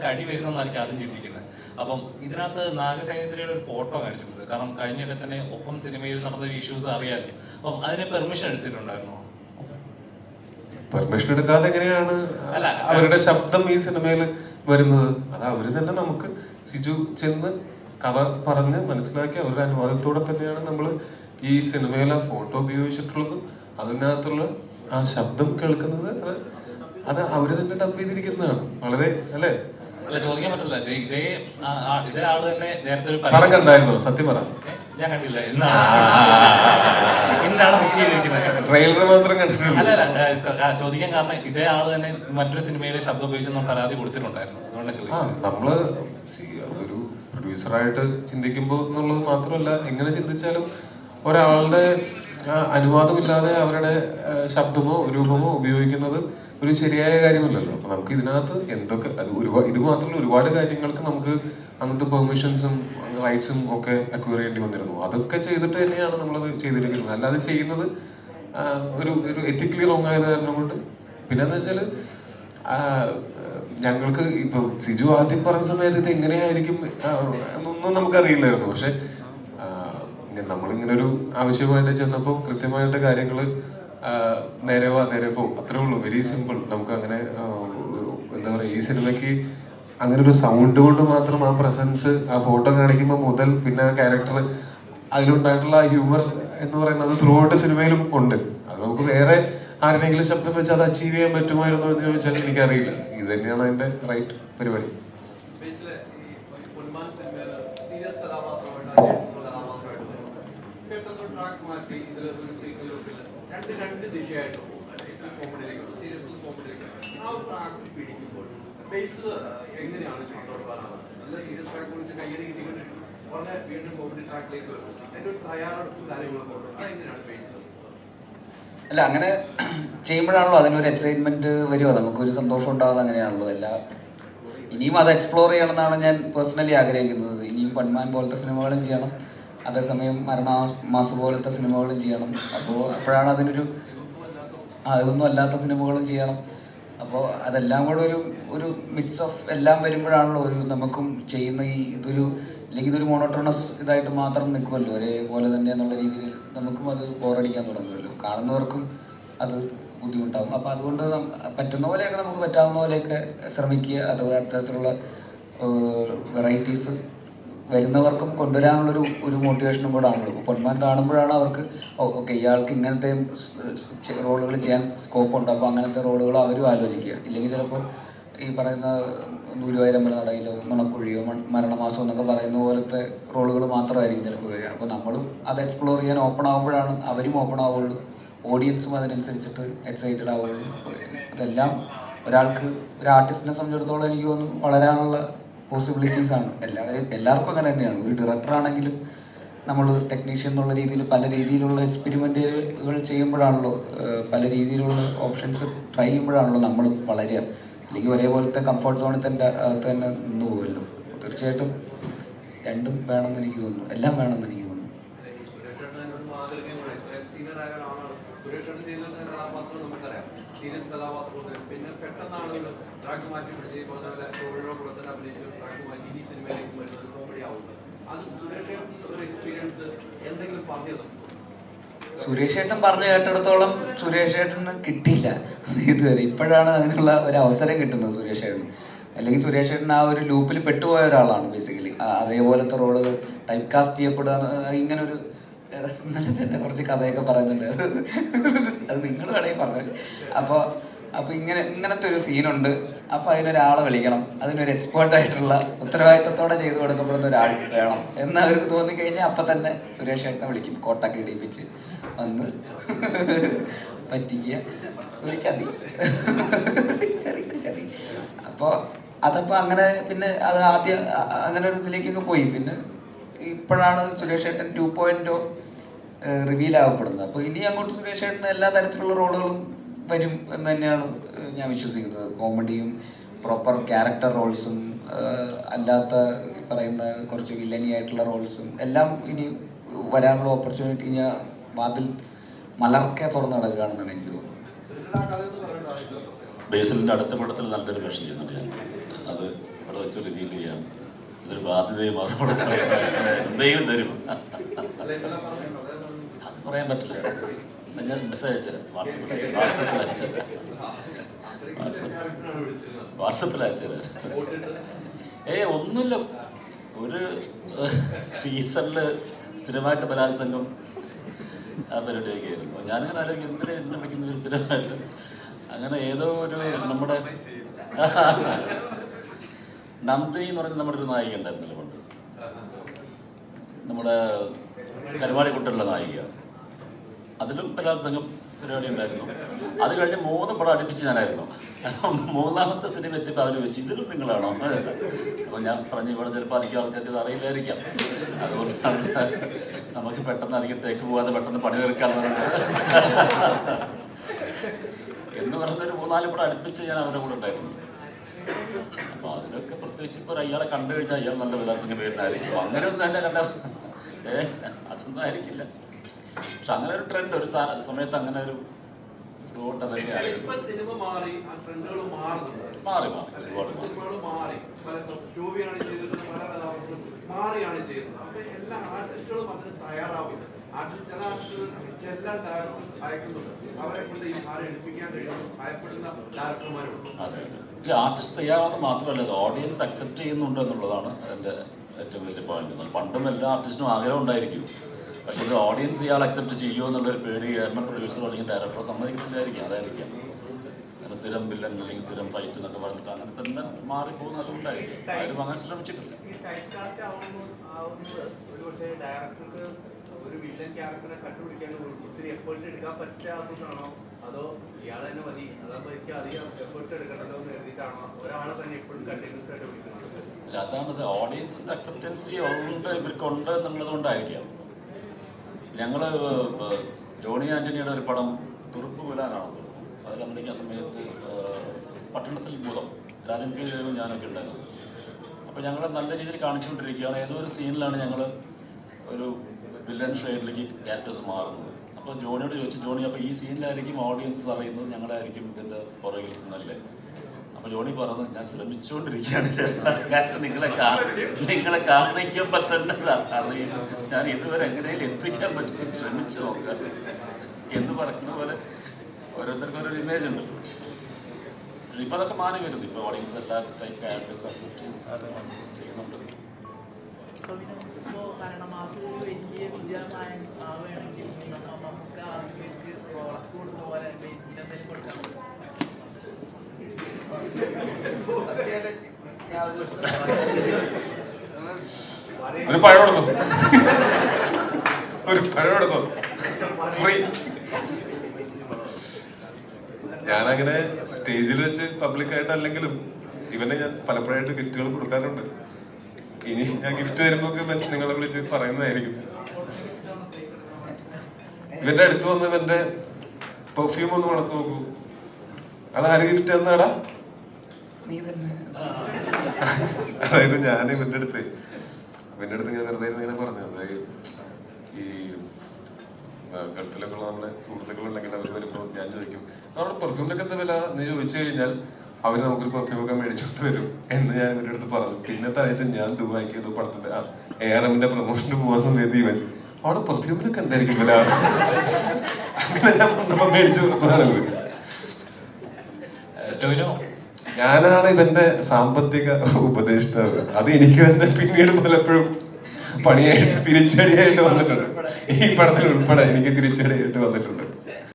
അടി വരുന്നതായിരിക്കും ആദ്യം ചിന്തിക്കുന്നത്. അപ്പം ഇതിനകത്ത് നാഗസേനേന്ദ്രയുടെ ഒരു ഫോട്ടോ കാണിച്ചിട്ടുണ്ട്. കാരണം കഴിഞ്ഞിടെ തന്നെ ഒപ്പം സിനിമയിൽ നടന്ന ഇഷ്യൂസ് അറിയാമല്ലോ. അപ്പം അതിന് പെർമിഷൻ എടുത്തിട്ടുണ്ടായിരുന്നോ? പെർമിഷൻ എടുക്കാതെ എങ്ങനെയാണ് അവരുടെ ശബ്ദം ഈ സിനിമയിൽ വരുന്നത്? അത് അവര് തന്നെ നമുക്ക് സിജു ചെന്ന് കഥ പറഞ്ഞ് മനസ്സിലാക്കി അവരുടെ അനുവാദത്തോടെ തന്നെയാണ് നമ്മൾ ഈ സിനിമയിലെ ഫോട്ടോ ഉപയോഗിച്ചിട്ടുള്ളത്. അതിനകത്തുള്ള ആ ശബ്ദം കേൾക്കുന്നത് അത് അവര് തന്നെ ഡബ് ചെയ്തിരിക്കുന്നതാണ്. വളരെ അല്ലേ? അല്ല, ചോദിക്കാൻ പറ്റില്ല. ഇതേ ആള് തന്നെ നേരത്തെ ഒരു പടം കണ്ടായിരുന്നോ? സത്യം പറ. ഞാൻ കണ്ടില്ല. ഇന്നാണ് ബുക്ക് ചെയ്തിരിക്കുന്നത്. ട്രെയിലർ മാത്രം കണ്ടിട്ടുണ്ട്. അല്ല, ചോദിക്കാൻ കാരണം ഇതേ ആള് തന്നെ മറ്റൊരു സിനിമയിലെ ശബ്ദം ഉപയോഗിച്ച് പരാതി കൊടുത്തിട്ടുണ്ടായിരുന്നു. അതുകൊണ്ടാണ് ചോദിച്ചത്. നമ്മള് അതൊരു പ്രൊഡ്യൂസറായിട്ട് ചിന്തിക്കുമ്പോൾ എന്നുള്ളത് മാത്രമല്ല, എങ്ങനെ ചിന്തിച്ചാലും ഒരാളുടെ അനുവാദമില്ലാതെ അവരുടെ ശബ്ദമോ രൂപമോ ഉപയോഗിക്കുന്നത് ഒരു ശരിയായ കാര്യമല്ലല്ലോ. അപ്പൊ നമുക്ക് ഇതിനകത്ത് എന്തൊക്കെ ഇത് മാത്രമല്ല, ഒരുപാട് കാര്യങ്ങൾക്ക് നമുക്ക് അങ്ങനത്തെ പെർമിഷൻസും റൈറ്റ്സും ഒക്കെ അക്വയർ ചെയ്യേണ്ടി വന്നിരുന്നു. അതൊക്കെ ചെയ്തിട്ട് തന്നെയാണ് നമ്മളത് ചെയ്തിരിക്കുന്നത്. അല്ലാതെ ചെയ്യുന്നത് ഒരു എത്തിക്കലി റോങ് ആയത് കാരണം കൊണ്ട്. പിന്നെ എന്താ വെച്ചാല് ഞങ്ങൾക്ക് ഇപ്പൊ സിജു ആദ്യം പറഞ്ഞ സമയത്ത് ഇത് എങ്ങനെയായിരിക്കും എന്നൊന്നും നമുക്കറിയില്ലായിരുന്നു. പക്ഷെ നമ്മളിങ്ങനെ ഒരു ആവശ്യമായിട്ട് ചെന്നപ്പോൾ കൃത്യമായിട്ട് കാര്യങ്ങള് നേരെ പോ, അത്രേ ഉള്ളൂ. Very simple. നമുക്ക് അങ്ങനെ എന്താ പറയാ, ഈ സിനിമയ്ക്ക് അങ്ങനെ ഒരു സൗണ്ട് കൊണ്ട് മാത്രം ആ പ്രസൻസ്, ആ ഫോട്ടോ കാണിക്കുമ്പോൾ മുതൽ പിന്നെ ആ ക്യാരക്ടർ, അതിലുണ്ടായിട്ടുള്ള ആ ഹ്യൂമർ എന്ന് പറയുന്നത് ത്രൂ ഔട്ട് സിനിമയിലും ഉണ്ട്. അത് നമുക്ക് വേറെ ആരുടെയെങ്കിലും ശബ്ദം വെച്ച് അത് അച്ചീവ് ചെയ്യാൻ പറ്റുമായിരുന്നോ എന്ന് ചോദിച്ചാൽ എനിക്കറിയില്ല. ഇത് തന്നെയാണ് അതിന്റെ റൈറ്റ് പരിപാടി. രണ്ട് ദിശയായിട്ട് കോമഡിയിലേക്ക് സീരിയസ് കോമഡിയിലേക്ക് ആ ഒരു ട്രാക്ക് പിടിക്കുമ്പോൾ ബേസ് എങ്ങനെയാണ് കൊണ്ടുപോകാനാവുന്നത്? നല്ല സീരിയസ് ട്രാക്ക് വിളിച്ച് കയ്യടി കിട്ടിക്കൊണ്ട് വളരെ വീണ്ടും കോമഡി ട്രാക്കിലേക്ക് വരും. അതിന്റെ ഒരു തയ്യാറെടുപ്പും കാര്യങ്ങളൊക്കെ ഉണ്ട്. അതെങ്ങനെയാണ് ബേസ്? അല്ല, അങ്ങനെ ചെയ്യുമ്പോഴാണല്ലോ അതിനൊരു എക്സൈറ്റ്മെന്റ് വരുമോ, നമുക്കൊരു സന്തോഷം ഉണ്ടാകുന്നത്. അങ്ങനെയാണല്ലോ ഇനിയും അത് എക്സ്പ്ലോർ ചെയ്യണമെന്നാണ് ഞാൻ പേഴ്സണലി ആഗ്രഹിക്കുന്നത്. ഇനിയും പൊന്മാൻ പോലത്തെ സിനിമകളും ചെയ്യണം, അതേസമയം മരണമാസ് പോലത്തെ സിനിമകളും ചെയ്യണം. അപ്പോഴാണ് അതിനൊരു അതൊന്നും അല്ലാത്ത സിനിമകളും ചെയ്യണം. അപ്പോൾ അതെല്ലാം കൂടെ ഒരു മിക്സ് ഓഫ് എല്ലാം വരുമ്പോഴാണല്ലോ നമുക്കും ചെയ്യുന്ന അല്ലെങ്കിൽ ഇതൊരു മോണോട്ടോണസ് ഇതായിട്ട് മാത്രം നിൽക്കുമല്ലോ, ഒരേപോലെ തന്നെ എന്നുള്ള രീതിയിൽ നമുക്കും അത് ബോറടിക്കാൻ തുടങ്ങുമല്ലോ, കാണുന്നവർക്കും അത് ബുദ്ധിമുട്ടാകും. അപ്പോൾ അതുകൊണ്ട് പറ്റുന്ന പോലെയൊക്കെ നമുക്ക് പറ്റാവുന്ന പോലെയൊക്കെ ശ്രമിക്കുക. അത് അത്തരത്തിലുള്ള വെറൈറ്റീസ് വരുന്നവർക്കും കൊണ്ടുവരാനുള്ളൊരു മോട്ടിവേഷനും കൂടെ ആണല്ലോ. ഇപ്പോൾ പൊന്മാൻ കാണുമ്പോഴാണ് അവർക്ക് ഓക്കെ ഇയാൾക്ക് ഇങ്ങനത്തെ റോളുകൾ ചെയ്യാൻ സ്കോപ്പ് ഉണ്ട്, അപ്പോൾ അങ്ങനത്തെ റോളുകൾ അവരും ആലോചിക്കുക. ഇല്ലെങ്കിൽ ചിലപ്പോൾ ഈ പറയുന്ന ഗുരുവായൂരമ്പല നടയിലോ മണക്കുഴിയോ മരണമാസം എന്നൊക്കെ പറയുന്ന പോലത്തെ റോളുകൾ മാത്രമായിരിക്കും ചിലപ്പോൾ വരിക. അപ്പോൾ നമ്മളും അത് എക്സ്പ്ലോർ ചെയ്യാൻ ഓപ്പൺ ആകുമ്പോഴാണ് അവരും ഓപ്പൺ ആവുള്ളൂ, ഓഡിയൻസും അതിനനുസരിച്ചിട്ട് എക്സൈറ്റഡ് ആവുള്ളൂ. അതെല്ലാം ഒരു ആർട്ടിസ്റ്റിനെ സംബന്ധിച്ചിടത്തോളം എനിക്ക് തോന്നുന്നു വളരാനുള്ള പോസിബിലിറ്റീസ് ആണ്. എല്ലാവർക്കും അങ്ങനെ തന്നെയാണ്. ഒരു ഡയറക്ടറാണെങ്കിലും നമ്മൾ ടെക്നീഷ്യൻ എന്നുള്ള രീതിയിൽ പല രീതിയിലുള്ള എക്സ്പെരിമെൻറ്റുകൾ ചെയ്യുമ്പോഴാണല്ലോ, പല രീതിയിലുള്ള ഓപ്ഷൻസ് ട്രൈ ചെയ്യുമ്പോഴാണല്ലോ നമ്മൾ വളരുക. അല്ലെങ്കിൽ ഒരേപോലത്തെ കംഫർട്ട് സോണിൽ തന്നെ നിന്ന് പോകുമല്ലോ. തീർച്ചയായിട്ടും രണ്ടും വേണമെന്ന് എനിക്ക് തോന്നുന്നു, എല്ലാം വേണമെന്ന് എനിക്ക് തോന്നുന്നു. സീരിയസ് കഥാപാത്രം പിന്നെ പെട്ടെന്നാണ് ട്രാക്ക് മാറ്റി പിടിച്ച് കുളത്തിൽ അഭിനയിച്ച ട്രാക്ക് മാറ്റി ഈ സിനിമയിലേക്ക് വരുന്നത് കോമഡി ആവുന്നത്. അത് സുരേഷ് എക്സ്പീരിയൻസ് എന്തെങ്കിലും പറഞ്ഞത്? സുരേഷ് ഏട്ടൻ പറഞ്ഞു കേട്ടിടത്തോളം സുരേഷ് ഏട്ടന് കിട്ടിയില്ല ഇതുവരെ. ഇപ്പോഴാണ് അതിനുള്ള ഒരു അവസരം കിട്ടുന്നത് സുരേഷ് ഏട്ടൻ. അല്ലെങ്കിൽ സുരേഷ് ഏട്ടൻ ആ ഒരു ലൂപ്പിൽ പെട്ടുപോയ ഒരാളാണ് ബേസിക്കലി. അതേപോലത്തെ റോളുകൾ ടൈപ്പ് കാസ്റ്റ് ചെയ്യപ്പെടുക, ഇങ്ങനൊരു ഇന്നലെ തന്നെ കുറച്ച് കഥയൊക്കെ പറയുന്നുണ്ട്, അത് നിങ്ങൾ വേണമെങ്കിൽ പറഞ്ഞു. അപ്പോൾ ഇങ്ങനത്തെ ഒരു സീനുണ്ട്, അപ്പോൾ അതിനൊരാളെ വിളിക്കണം, അതിനൊരു എക്സ്പേർട്ടായിട്ടുള്ള ഉത്തരവാദിത്തത്തോടെ ചെയ്തു കൊടുക്കപ്പെടുന്ന ഒരാൾ വേണം എന്ന് അവർക്ക് തോന്നിക്കഴിഞ്ഞാൽ അപ്പം തന്നെ സുരേഷ് ഏട്ടനെ വിളിക്കും. കോട്ടൊക്കെ ഇടിപ്പിച്ച് വന്ന് പറ്റിക്കുക, ഒരു ചതി, ചെറിയൊരു ചതി. അപ്പോൾ അങ്ങനെ പിന്നെ അത് ആദ്യം അങ്ങനെ ഒരു ഇതിലേക്കൊക്കെ പോയി. പിന്നെ ഇപ്പോഴാണ് സുരേഷ് ഏട്ടൻ 2.0 റിവീൽ ആവപ്പെടുന്നത്. അപ്പോൾ ഇനി അങ്ങോട്ട് സുരേഷ് ഏട്ടന് എല്ലാ തരത്തിലുള്ള റോളുകളും വരും എന്ന് തന്നെയാണ് ഞാൻ വിശ്വസിക്കുന്നത്. കോമഡിയും പ്രോപ്പർ ക്യാരക്ടർ റോൾസും അല്ലാത്ത പറയുന്ന കുറച്ച് വില്ലനി ആയിട്ടുള്ള റോൾസും എല്ലാം ഇനി വരാനുള്ള ഓപ്പർച്യൂണിറ്റി ഞാൻ വാതിൽ മലർക്കെ തുറന്നു നടക്കുകയാണെന്നാണ് എനിക്ക് തോന്നുന്നത്. ബേസിലിൻ്റെ അടുത്ത പടത്തിൽ നല്ലൊരു വേഷം ചെയ്യുന്നുണ്ട് ഞാൻ. അത് അവിടെ വെച്ച് റിവീൽ ചെയ്യാം. ഇതൊരു ബാധ്യതയും മറുപടി എന്തെങ്കിലും തരും. അത് പറയാൻ പറ്റില്ല. ഞാൻ മെസ്സേജ് അയച്ചുതരാം. വാട്സപ്പിൽ അയച്ചുതരാം. ഒന്നുമില്ല, ഒരു സീസണിൽ സ്ഥിരമായിട്ട് ബലാത്സംഗം ആ പരിപാടിയൊക്കെ ആയിരുന്നു. ഞാനിങ്ങനെ ആലോചിക്കും എന്തിനാ എന്നെ വിളിക്കുന്നത് സ്ഥിരമായിട്ട്. അങ്ങനെ ഏതോ ഒരു നമ്മുടെ നന്ദി എന്ന് പറഞ്ഞ നമ്മുടെ ഒരു നായിക ഉണ്ടായിരുന്നല്ലോ പണ്ട്, നമ്മുടെ കരുവാടിക്കുട്ടനുള്ള നായിക. അതിലും ബലാത്സംഗം പരിപാടി ഉണ്ടായിരുന്നു. അത് കഴിഞ്ഞ് 3 പടം അടുപ്പിച്ച് ഞാനായിരുന്നു. മൂന്നാമത്തെ സിനിമ എത്തിയപ്പോൾ അവർ വെച്ചു ഇതിലും നിങ്ങളാണോ? അപ്പോൾ ഞാൻ പറഞ്ഞു ഇവിടെ ചിലപ്പോൾ അധികം ആൾക്കാർക്ക് ഇത് അറിയില്ലായിരിക്കാം, അതുകൊണ്ടാണ് നമുക്ക് പെട്ടെന്ന് അധികം തേക്ക് പോകാതെ പെട്ടെന്ന് പണി തീർക്കാമെന്ന് എന്ന് പറഞ്ഞൊരു 3-4 പടം അടുപ്പിച്ച് ഞാൻ അവരുടെ കൂടെ ഉണ്ടായിരുന്നു. അപ്പോൾ അതിലൊക്കെ പ്രത്യേകിച്ച് ഇപ്പോൾ അയാളെ കണ്ടു കഴിഞ്ഞാൽ അയാൾ നല്ല ബലാത്സംഗ പേരിനായിരിക്കും. അങ്ങനെയൊന്നും തന്നെ കണ്ട അതൊന്നും ആയിരിക്കില്ല. പക്ഷെ അങ്ങനെ ഒരു ട്രെൻഡ് ഒരു സമയത്ത് അങ്ങനെ ഒരു മാറിയാണ് ചെയ്യുന്നത്. അപ്പൊ എല്ലാ ആർട്ടിസ്റ്റുകളും അതിന് തയ്യാറാവുന്നു. എല്ലാ ഡയറക്ടറും ഭയക്കുന്നുണ്ട്. അവരെ കൊണ്ട് ഈ ഭാരം എടുപ്പിക്കാൻ കഴിയുന്നു ഭയപ്പെടുന്ന ഡയറക്ടർമാരുണ്ട്. ആർട്ടിസ്റ്റ് തയ്യാറാവുന്നത് മാത്രമല്ല, അത് ഓഡിയൻസ് അക്സെപ്റ്റ് ചെയ്യുന്നുണ്ട് എന്നുള്ളതാണ് എൻ്റെ ഏറ്റവും വലിയ പോയിന്റ്. പണ്ടും എല്ലാ ആർട്ടിസ്റ്റിനും ആഗ്രഹം ഉണ്ടായിരിക്കും, പക്ഷെ ഇത് ഓഡിയൻസ് ഇയാൾ അക്സെപ്റ്റ് ചെയ്യുമോ എന്നുള്ളൊരു പേടി കാരണം പ്രൊഡ്യൂസർ അല്ലെങ്കിൽ ഡയറക്ടർ സമ്മതിക്കുന്നില്ലായിരിക്കും. അതായിരിക്കാം അങ്ങനെ സ്ഥിരം വില്ലൻ അല്ലെങ്കിൽ സ്ഥിരം ഫൈറ്റ് എന്നൊക്കെ പറഞ്ഞിട്ട് അങ്ങനെ തന്നെ മാറിപ്പോകുന്ന അതുകൊണ്ടായിരിക്കും. ആരും അങ്ങനെ ശ്രമിച്ചിട്ടില്ല. ഒരു വില്ലൻ ക്യാരക്ടറെ കണ്ടുപിടിക്കാൻ ഒത്തിരി എഫേർട്ട് എടുക്കാൻ പറ്റാത്തതാണോ, അതോ ഇയാളെ തന്നെ മതി അതാകുമ്പോൾ എനിക്ക് അധികം എഫേർട്ട് എടുക്കണമല്ലോ എന്ന് എഴുതിയിട്ടാണോ ഒരാളെ തന്നെ എപ്പോഴും കണ്ടിന്യൂസ് ആയിട്ട് വിളിക്കുന്നത്? അതാണത്, ഓഡിയൻസിന്റെ അക്സെപ്റ്റൻസി ഉണ്ട് ഇവർക്കുണ്ട് എന്നുള്ളത് കൊണ്ടായിരിക്കാം. ഞങ്ങൾ ജോണി ആന്റണിയുടെ ഒരു പടം തുറുപ്പ് വിലാനാണ്, അതിൽ അഭിനയിക്കുന്ന സമയത്ത് പട്ടണത്തിൽ ഭൂതം രാജൻ പി ദേവും ഞാനൊക്കെ ഉണ്ടായിരുന്നു. അപ്പോൾ ഞങ്ങൾ നല്ല രീതിയിൽ കാണിച്ചുകൊണ്ടിരിക്കുകയാണ്. ഏതോ ഒരു സീനിലാണ് ഞങ്ങൾ ഒരു വില്ലൻ ഷെയ്ഡിലേക്ക് ക്യാരക്ടേഴ്സ് മാറുന്നത്. അപ്പോൾ ജോണിയോട് ചോദിച്ചു, ജോണി അപ്പോൾ ഈ സീനിലായിരിക്കും ഓഡിയൻസ് അറിയുന്നത് ഞങ്ങളായിരിക്കും ഇതിൻ്റെ പുറകിൽ നിന്നല്ലേ? അപ്പോൾ ജോണി പറഞ്ഞു, ഞാൻ ശ്രമിച്ചുകൊണ്ടിരിക്കുകയാണ്, നിങ്ങളെ കാണിക്കുമ്പോൾ തന്നെ അറിയും, ഞാൻ ഇതുവരെ എങ്ങനെയും എത്തിക്കാൻ പറ്റും, ശ്രമിച്ചു നോക്കാം എന്ന് പറയുന്ന പോലെ ഓരോരുത്തർക്കും ഓരോ ഇമേജ് ഉണ്ട്. ഇപ്പം അതൊക്കെ മാറി വരുന്നു. ഇപ്പോൾ ഓഡിയൻസ് എല്ലാ ടൈപ്പ് ക്യാരക്ടേഴ്സ് അക്സെപ്റ്റൻസ് ചെയ്യുന്നുണ്ട്. കാരണം ആ സിനിമ വലിയ വിജയമായ ആവുകയാണെങ്കിൽ നമുക്ക് ആ സിനിമയ്ക്ക് പ്രോഡക്ട്സ് കൊടുക്കുന്ന പോലെ ബേസിൻ്റെ എന്തെങ്കിലും കൊടുക്കാൻ ഒരു പഴം എടുത്തോ, ഒരു പഴം എടുത്തോ ഫ്രീ. ഞാനങ്ങനെ സ്റ്റേജിൽ വെച്ച് പബ്ലിക്കായിട്ട് അല്ലെങ്കിലും ഇവനെ ഞാൻ പലപ്പോഴായിട്ട് ഗിഫ്റ്റുകൾ കൊടുക്കാറുണ്ട്. ഇനി ഞാൻ ഗിഫ്റ്റ് തരുമ്പോ നിങ്ങളെ വിളിച്ച് പറയുന്നതായിരിക്കും. ഇവന്റെ അടുത്ത് വന്ന് ഇവന്റെ പെർഫ്യൂം ഒന്ന് മണത്ത് നോക്കൂ. അതാര് ഗിഫ്റ്റ് തന്നാടാ? അതായത് ഞാൻ ഇവന്റെ അടുത്ത് ഞാൻ വെറുതെ ഇങ്ങനെ പറഞ്ഞു, അതായത് ഈ ഗൾഫിലൊക്കെ ഉള്ള നമ്മുടെ സുഹൃത്തുക്കളുണ്ടെങ്കിൽ അവർ വരുമ്പോൾ ഞാൻ ചോദിക്കും നമ്മുടെ പെർഫ്യൂമിനൊക്കെ എന്താ വില എന്ന് ചോദിച്ചു കഴിഞ്ഞാൽ അവർ നമുക്കൊരു പെർഫ്യൂമൊക്കെ മേടിച്ചോണ്ട് വരും എന്ന് ഞാൻ ഇവരുടെ അടുത്ത് പറഞ്ഞു. പിന്നത്തെ ആഴ്ച ഞാൻ ദുബായിക്ക് ഏതോ പടത്തിന്റെ ARMന്റെ പ്രൊമോഷന് പോകാൻ സമയത്ത് ഇവൻ അവിടെ പെർഫ്യൂമിനൊക്കെ എന്തായിരിക്കും വില, അങ്ങനെ ഞാൻ വന്നപ്പോ മേടിച്ചു കൊടുത്തതാണ്. ഞാനാണ് ഇവന്റെ സാമ്പത്തിക ഉപദേഷ്ടാവ്. അത് എനിക്ക് തന്നെ പിന്നീട് പലപ്പോഴും പണിയായിട്ട് തിരിച്ചടിയായിട്ട് വന്നിട്ടുണ്ട്. ഈ പടത്തിൽ ഉൾപ്പെടെ എനിക്ക് തിരിച്ചടിയായിട്ട് വന്നിട്ടുണ്ട്.